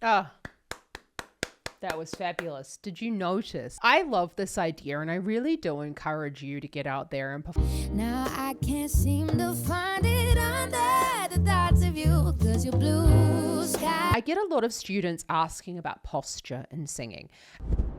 Oh, that was fabulous. Did you notice? I love this idea, and I really do encourage you to get out there and perform. Now I can't seem to find it under the thoughts of you, cause you're blue sky. I get a lot of students asking about posture in singing.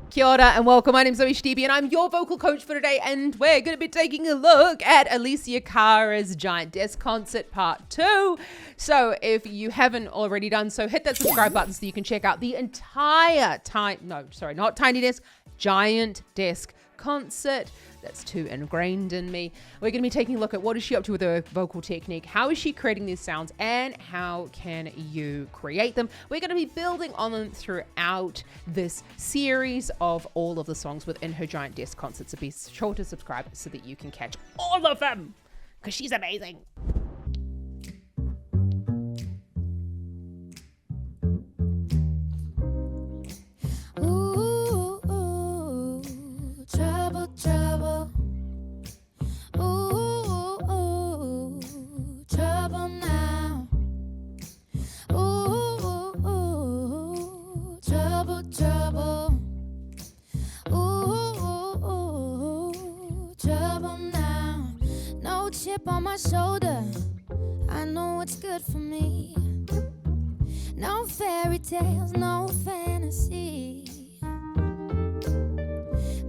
Kia ora and welcome. My name's Zoe Stevie and I'm your vocal coach for today, and we're going to be taking a look at Alessia Cara's Giant Desk Concert Part 2. So if you haven't already done so, hit that subscribe button so you can check out the entire Tiny Desk, Giant Desk Concert. That's too ingrained in me. We're going to be taking a look at what is she up to with her vocal technique, how is she creating these sounds, and how can you create them. We're going to be building on them throughout this series of all of the songs within her Giant Desk Concert. So be sure to subscribe so that you can catch all of them, because she's amazing. Trouble. Ooh, trouble now. Ooh, trouble. Ooh, trouble now. No chip on my shoulder. I know what's good for me. No fairy tales, no fantasy.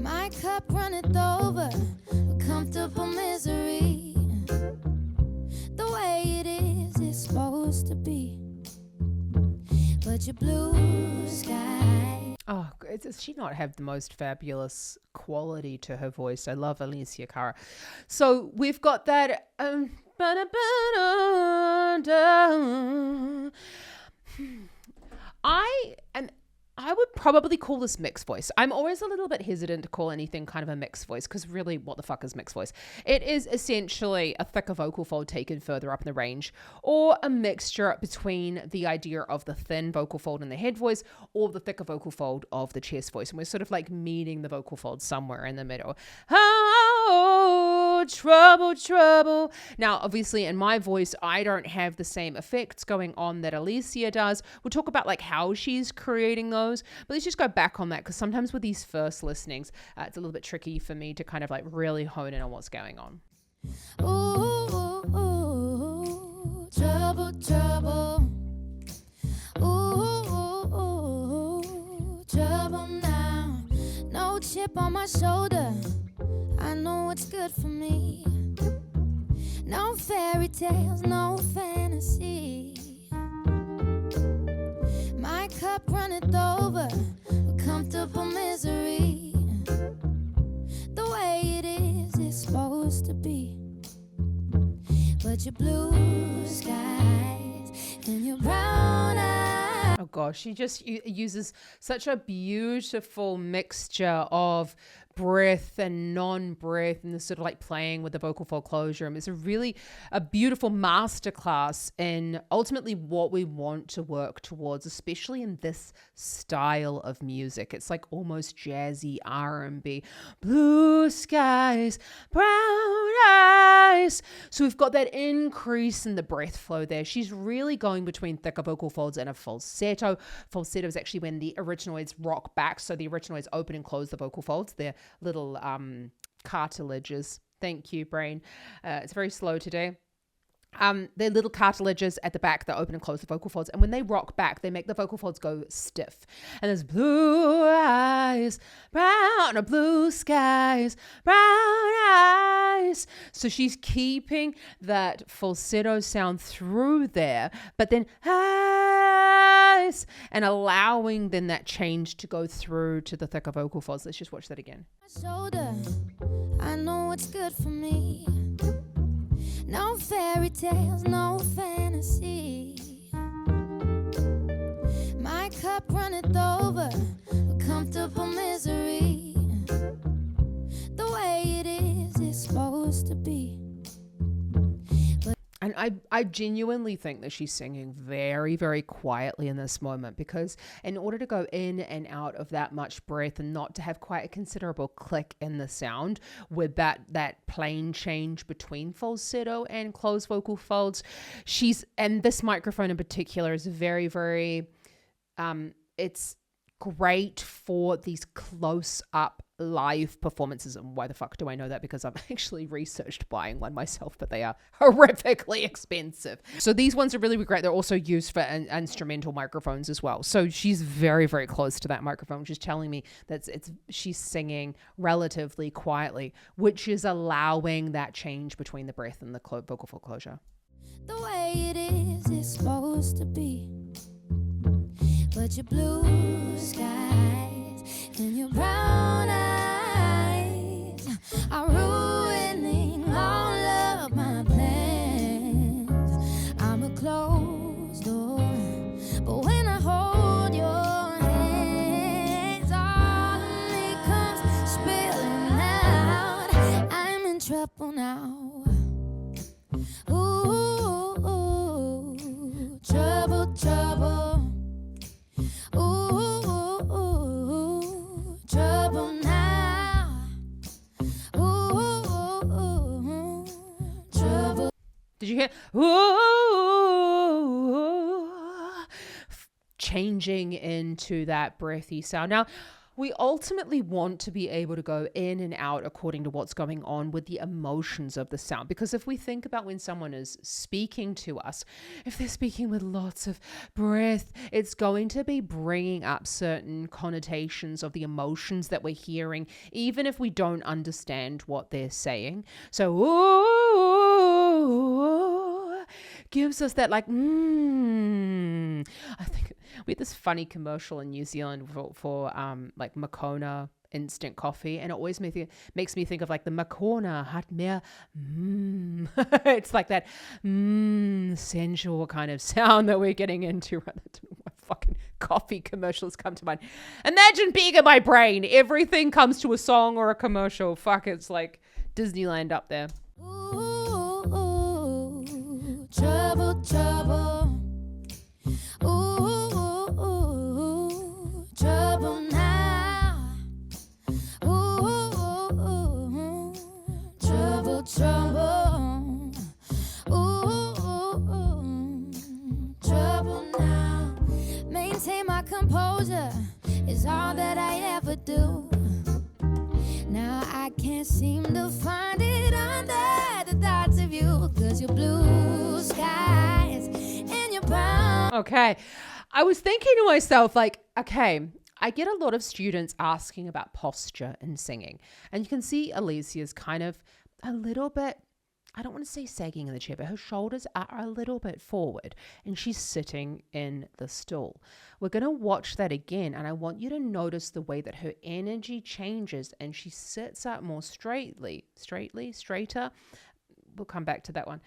My cup runneth over with comfortable misery. The way it is, it's supposed to be. But your blue sky. Oh, does she not have the most fabulous quality to her voice? I love Alessia Cara. So we've got that. I would probably call this mixed voice. I'm always a little bit hesitant to call anything kind of a mixed voice, because really, what the fuck is mixed voice? It is essentially a thicker vocal fold taken further up in the range, or a mixture between the idea of the thin vocal fold in the head voice or the thicker vocal fold of the chest voice. And we're sort of like meeting the vocal fold somewhere in the middle. Oh, trouble. Now, obviously, in my voice, I don't have the same effects going on that Alessia does. We'll talk about like how she's creating those. But let's just go back on that, because sometimes with these first listenings, it's a little bit tricky for me to kind of like really hone in on what's going on. Ooh, trouble. Ooh, trouble now. No chip on my shoulder. I know what's good for me. No fairy tales, no fantasy. My cup runneth over with comfortable misery. The way it is, it's supposed to be. But your blue skies and your brown eyes. Oh gosh, she just uses such a beautiful mixture of breath and non-breath, and this sort of like playing with the vocal fold closure. And it's a beautiful masterclass in ultimately what we want to work towards, especially in this style of music. It's like almost jazzy R&B. Blue skies, brown eyes. So we've got that increase in the breath flow there. She's really going between thicker vocal folds and a falsetto. Falsetto is actually when the originoids rock back. So the originoids open and close the vocal folds. They're little cartilages. Thank you, brain. It's very slow today. They're little cartilages at the back that open and close the vocal folds. And when they rock back, they make the vocal folds go stiff. And there's blue eyes, brown, or blue skies, brown eyes. So she's keeping that falsetto sound through there, but then eyes, and allowing then that change to go through to the thicker vocal folds. Let's just watch that again. Shoulder, I know what's good for me. No fairy tales, no fantasy. My cup runneth over with comfortable misery. The way it is, it's supposed to be. And I genuinely think that she's singing very, very quietly in this moment, because in order to go in and out of that much breath and not to have quite a considerable click in the sound with that plane change between falsetto and closed vocal folds, and this microphone in particular is very, very It's great for these close-up live performances. And why the fuck do I know that? Because I've actually researched buying one myself, but they are horrifically expensive. So these ones are really great. They're also used for instrumental microphones as well. So she's very, very close to that microphone. She's telling me that she's singing relatively quietly, which is allowing that change between the breath and the vocal fold closure. The way it is, it's supposed to be. But your blue skies and your brown eyes are ruining all of my plans. I'm a closed door, but when I hold your hands, all of me comes spilling out. I'm in trouble now. Ooh, trouble, trouble. Ooh, trouble now. Ooh, trouble. Did you hear? Ooh, changing into that breathy sound. Now, we ultimately want to be able to go in and out according to what's going on with the emotions of the sound. Because if we think about when someone is speaking to us, if they're speaking with lots of breath, it's going to be bringing up certain connotations of the emotions that we're hearing, even if we don't understand what they're saying. So, ooh, gives us that like, I think we had this funny commercial in New Zealand for like Makona instant coffee, and it always makes me think of like the Makona hat mehr. It's like that sensual kind of sound that we're getting into. I don't know why fucking coffee commercials come to mind. Imagine being in my brain. Everything comes to a song or a commercial. Fuck, it's like Disneyland up there. Ooh, trouble, trouble. Ooh, trouble now. Ooh, trouble, trouble. Ooh, trouble now. Maintain my composure is all that I ever do. Now I can't seem to find it under the thoughts of you, 'cause your blue skies and your brown. Okay. I was thinking to myself, like, okay, I get a lot of students asking about posture in singing. And you can see Alessia's kind of a little bit, I don't want to say sagging in the chair, but her shoulders are a little bit forward and she's sitting in the stool. We're going to watch that again. And I want you to notice the way that her energy changes and she sits up more straighter. We'll come back to that one.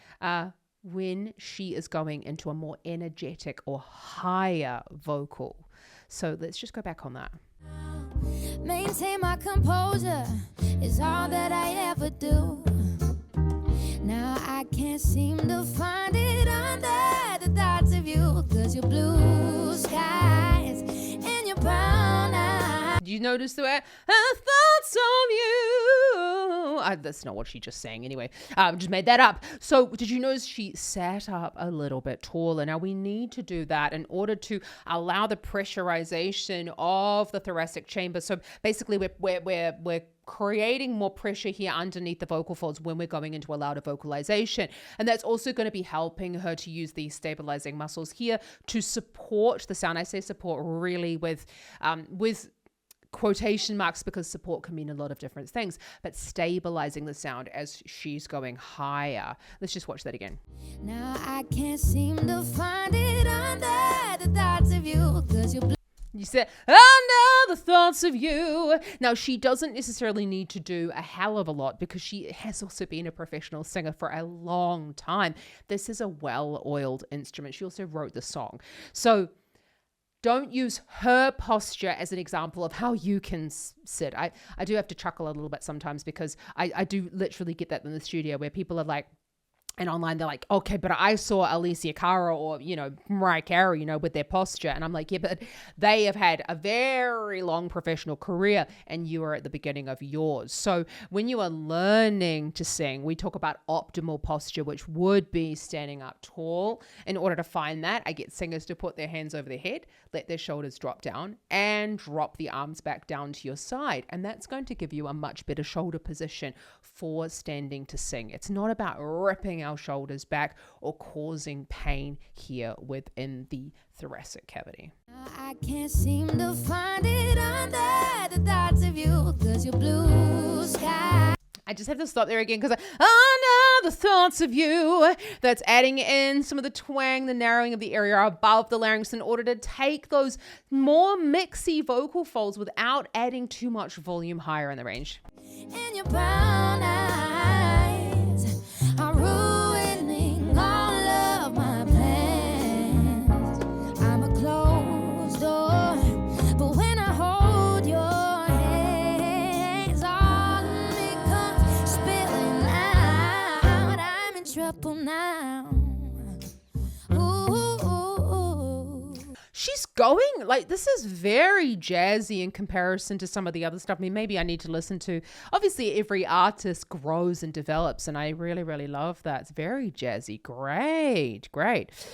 When she is going into a more energetic or higher vocal. So let's just go back on that. Maintain my composure is all that I ever do. Now I can't seem to find it under the thoughts of you, 'cause your blue skies and your brown eyes. Do you notice the way? Thoughts of you. That's not what she just sang anyway. Just made that up. So did you notice she sat up a little bit taller? Now we need to do that in order to allow the pressurization of the thoracic chamber. So basically we're creating more pressure here underneath the vocal folds when we're going into a louder vocalization. And that's also going to be helping her to use these stabilizing muscles here to support the sound. I say support really with quotation marks because support can mean a lot of different things, but stabilizing the sound as she's going higher. Let's just watch that again. Now I can't seem to find it under the thoughts of you, 'cause you're You said, oh no, the thoughts of you. Now, she doesn't necessarily need to do a hell of a lot because she has also been a professional singer for a long time. This is a well-oiled instrument. She also wrote the song. So don't use her posture as an example of how you can sit. I do have to chuckle a little bit sometimes because I do literally get that in the studio where people are like, And online, they're like, okay, but I saw Alessia Cara or, Mariah Carey, with their posture. And I'm like, yeah, but they have had a very long professional career and you are at the beginning of yours. So when you are learning to sing, we talk about optimal posture, which would be standing up tall. In order to find that, I get singers to put their hands over their head, let their shoulders drop down and drop the arms back down to your side. And that's going to give you a much better shoulder position for standing to sing. It's not about ripping our shoulders back or causing pain here within the thoracic cavity. I can't seem to find it under the thoughts of you, 'cause you're blue sky. I just have to stop there again because under the thoughts of you, that's adding in some of the twang, the narrowing of the area above the larynx in order to take those more mixy vocal folds without adding too much volume higher in the range. And your brown eyes are ruining all of my plans. I'm a closed door, but when I hold your hands, all becomes spilling out. I'm in trouble now. She's going like, this is very jazzy in comparison to some of the other stuff. I mean, maybe I need to listen to, obviously every artist grows and develops, and I really, really love that. It's very jazzy. Great.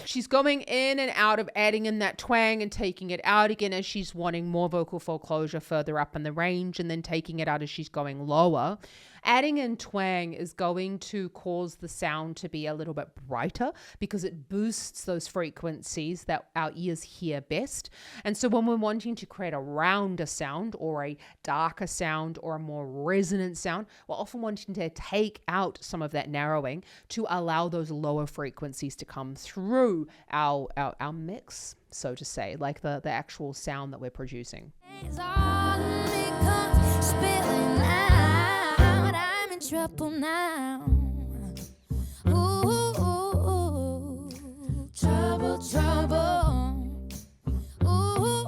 She's going in and out of adding in that twang and taking it out again as she's wanting more vocal fold closure further up in the range, and then taking it out as she's going lower. Adding in twang is going to cause the sound to be a little bit brighter because it boosts those frequencies that our ears hear best. And so when we're wanting to create a rounder sound or a darker sound or a more resonant sound, we're often wanting to take out some of that narrowing to allow those lower frequencies to come through our mix, so to say, like the actual sound that we're producing. Trouble now. Ooh, trouble. Ooh,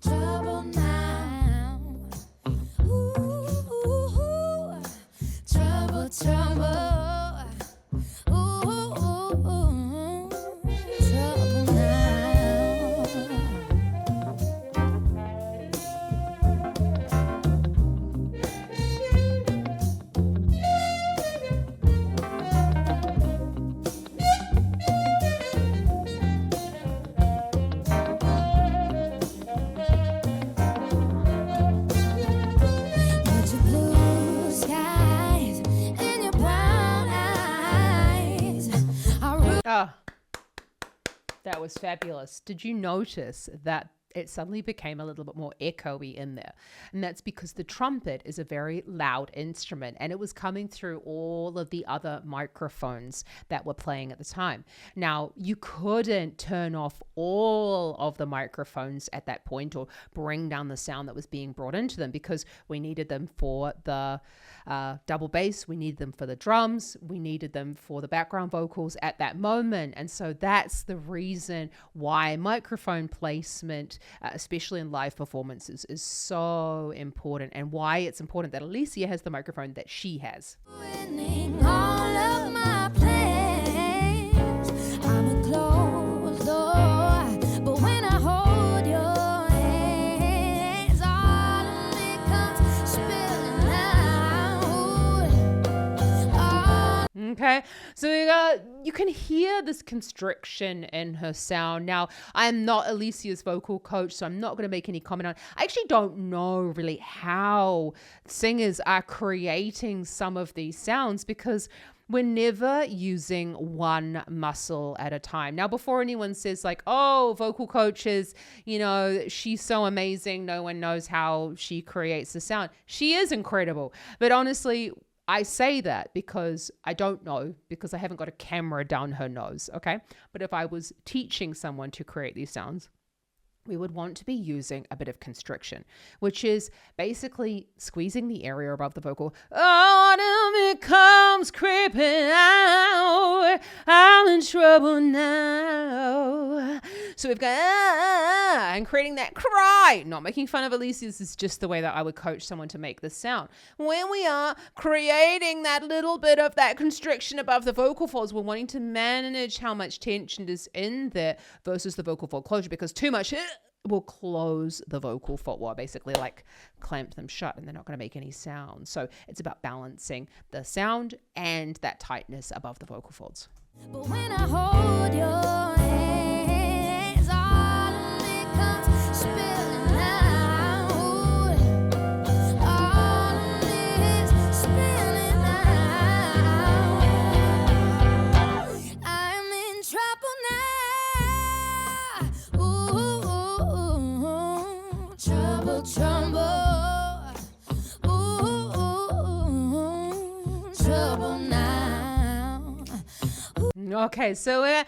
trouble now. Ooh, trouble. Trouble now. That was fabulous. Did you notice that it suddenly became a little bit more echoey in there? And that's because the trumpet is a very loud instrument, and it was coming through all of the other microphones that were playing at the time. Now, you couldn't turn off all of the microphones at that point or bring down the sound that was being brought into them, because we needed them for the double bass, we needed them for the drums, we needed them for the background vocals at that moment. And so that's the reason why microphone placement, especially in live performances, is so important, and why it's important that Alessia has the microphone that she has. Winning all of my plans. I'm a closed door, but when I hold your hands, all becomes spilling out. Okay, so you can hear this constriction in her sound. Now, I'm not Alessia's vocal coach, so I'm not going to make any comment on it. I actually don't know really how singers are creating some of these sounds, because we're never using one muscle at a time. Now, before anyone says like, oh, vocal coaches, she's so amazing, no one knows how she creates the sound. She is incredible. But honestly, I say that because I don't know, because I haven't got a camera down her nose, okay? But if I was teaching someone to create these sounds, we would want to be using a bit of constriction, which is basically squeezing the area above the vocal. Autumn, it comes creeping out. I'm in trouble now. So we've got and creating that cry. Not making fun of Alessia. This is just the way that I would coach someone to make this sound. When we are creating that little bit of that constriction above the vocal folds, we're wanting to manage how much tension is in there versus the vocal fold closure, because too much will close the vocal fold, well, basically like clamp them shut, and they're not going to make any sound. So it's about balancing the sound and that tightness above the vocal folds. But when I hold your hands, all of it comes spilling out. All of it spilling out. I'm in trouble now. Ooh, trouble, trouble. Ooh, trouble now. Okay, so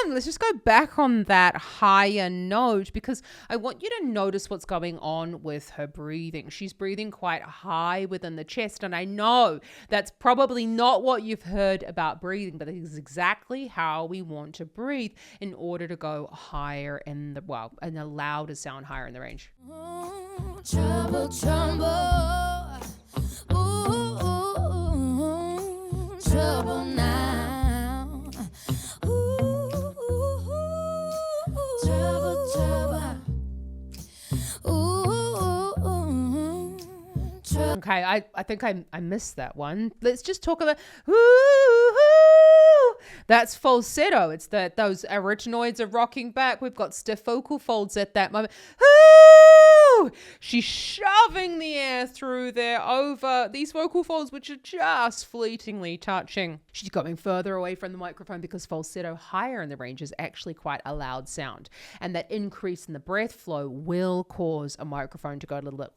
let's just go back on that higher note, because I want you to notice what's going on with her breathing. She's breathing quite high within the chest, and I know that's probably not what you've heard about breathing, but it is exactly how we want to breathe in order to go higher in the, well, and allow to sound higher in the range. Ooh, trouble, trouble. Ooh, trouble now. Ooh, trouble, trouble. Ooh, trouble. Okay, I think I missed that one. Let's just talk about that's falsetto. It's that those arytenoids are rocking back. We've got stiff vocal folds at that moment. She's shoving the air through there over these vocal folds, which are just fleetingly touching. She's going further away from the microphone because falsetto higher in the range is actually quite a loud sound. And that increase in the breath flow will cause a microphone to go a little bit.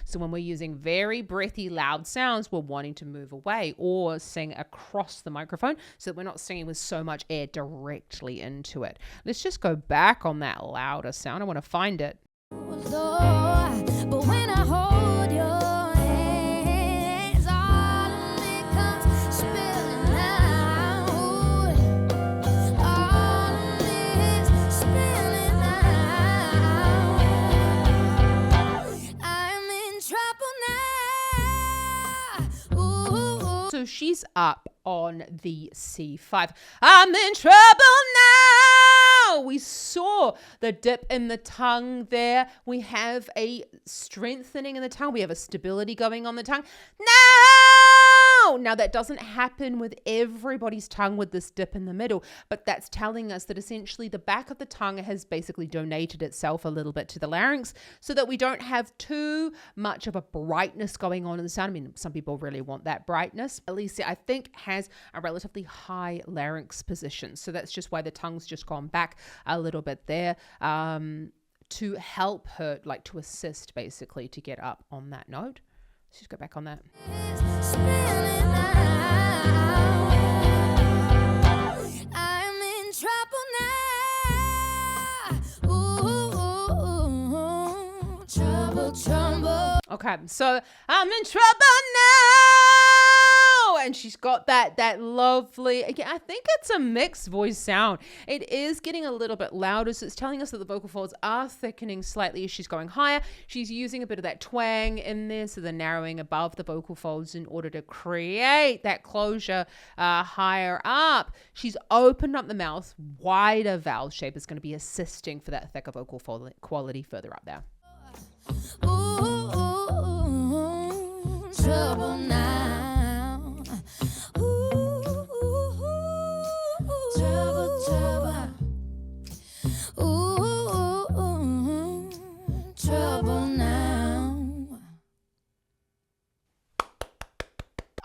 So when we're using very breathy, loud sounds, we're wanting to move away or sing across the microphone so that we're not singing with so much air directly into it. Let's just go back on that louder sound. I want to find it. But when I hold your hands, all of it comes spilling out. All of it spilling out. I'm in trouble now. Ooh. So she's up on the C5. I'm in trouble now. We saw the dip in the tongue there. We have a strengthening in the tongue. We have a stability going on the tongue. Now that doesn't happen with everybody's tongue with this dip in the middle, but that's telling us that essentially the back of the tongue has basically donated itself a little bit to the larynx so that we don't have too much of a brightness going on in the sound. I mean, some people really want that brightness. Alessia, I think, has a relatively high larynx position. So that's just why the tongue's just gone back a little bit there to help her, like to assist basically to get up on that note. Let's just go back on that. Spilling out. I'm in trouble now. Ooh, trouble, trouble. Okay, so I'm in trouble now. And she's got that lovely, again, I think it's a mixed voice sound. It is getting a little bit louder, so it's telling us that the vocal folds are thickening slightly as she's going higher. She's using a bit of that twang in there, so the narrowing above the vocal folds in order to create that closure higher up. She's opened up the mouth, wider vowel shape is going to be assisting for that thicker vocal fold quality further up there. Ooh, trouble now. Ooh, trouble, trouble. Ooh, trouble now.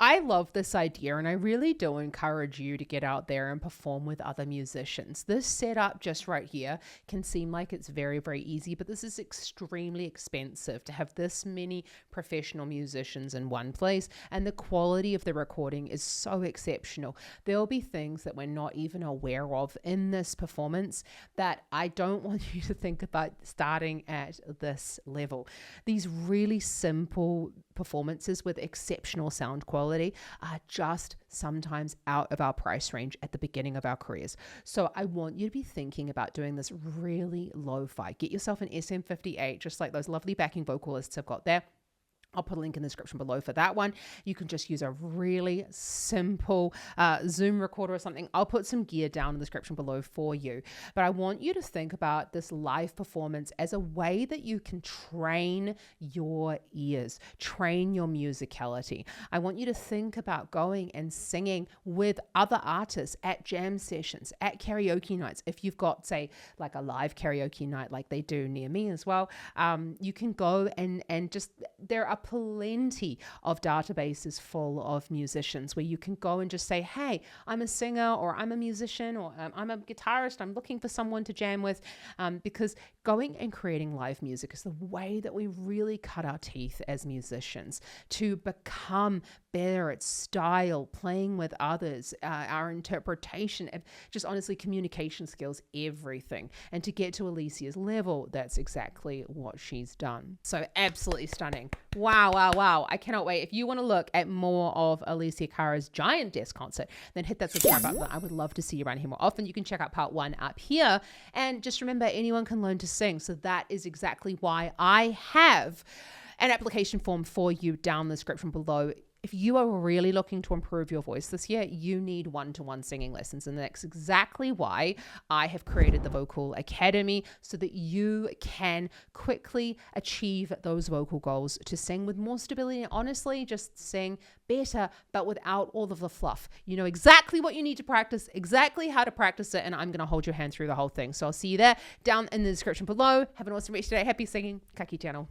I love this idea, and I really do encourage you to get out there and perform with other musicians. This setup just right here can seem like it's very, very easy, but this is extremely expensive to have this many professional musicians in one place, and the quality of the recording is so exceptional. There'll be things that we're not even aware of in this performance that I don't want you to think about starting at this level. These really simple performances with exceptional sound quality are just sometimes out of our price range at the beginning of our careers. So I want you to be thinking about doing this really lo-fi. Get yourself an SM58, just like those lovely backing vocalists have got there. I'll put a link in the description below for that one. You can just use a really simple Zoom recorder or something. I'll put some gear down in the description below for you. But I want you to think about this live performance as a way that you can train your ears, train your musicality. I want you to think about going and singing with other artists at jam sessions, at karaoke nights. If you've got, say, like a live karaoke night like they do near me as well, you can go and just, there are plenty of databases full of musicians where you can go and just say, hey, I'm a singer, or I'm a musician, or I'm a guitarist, I'm looking for someone to jam with, because going and creating live music is the way that we really cut our teeth as musicians to become better at style, playing with others, our interpretation, just honestly communication skills, everything. And to get to Alessia's level, that's exactly what she's done. So absolutely stunning. Wow. I cannot wait. If you want to look at more of Alessia Cara's Giant Desk concert, then hit that subscribe button. I would love to see you around here more often. You can check out part 1 up here. And just remember, anyone can learn to sing. So that is exactly why I have an application form for you down in the description below. If you are really looking to improve your voice this year, you need one-to-one singing lessons. And that's exactly why I have created the Vocal Academy, so that you can quickly achieve those vocal goals to sing with more stability. And honestly, just sing better, but without all of the fluff. You know exactly what you need to practice, exactly how to practice it, and I'm going to hold your hand through the whole thing. So I'll see you there down in the description below. Have an awesome rest of your day. Happy singing. Ka kite anō.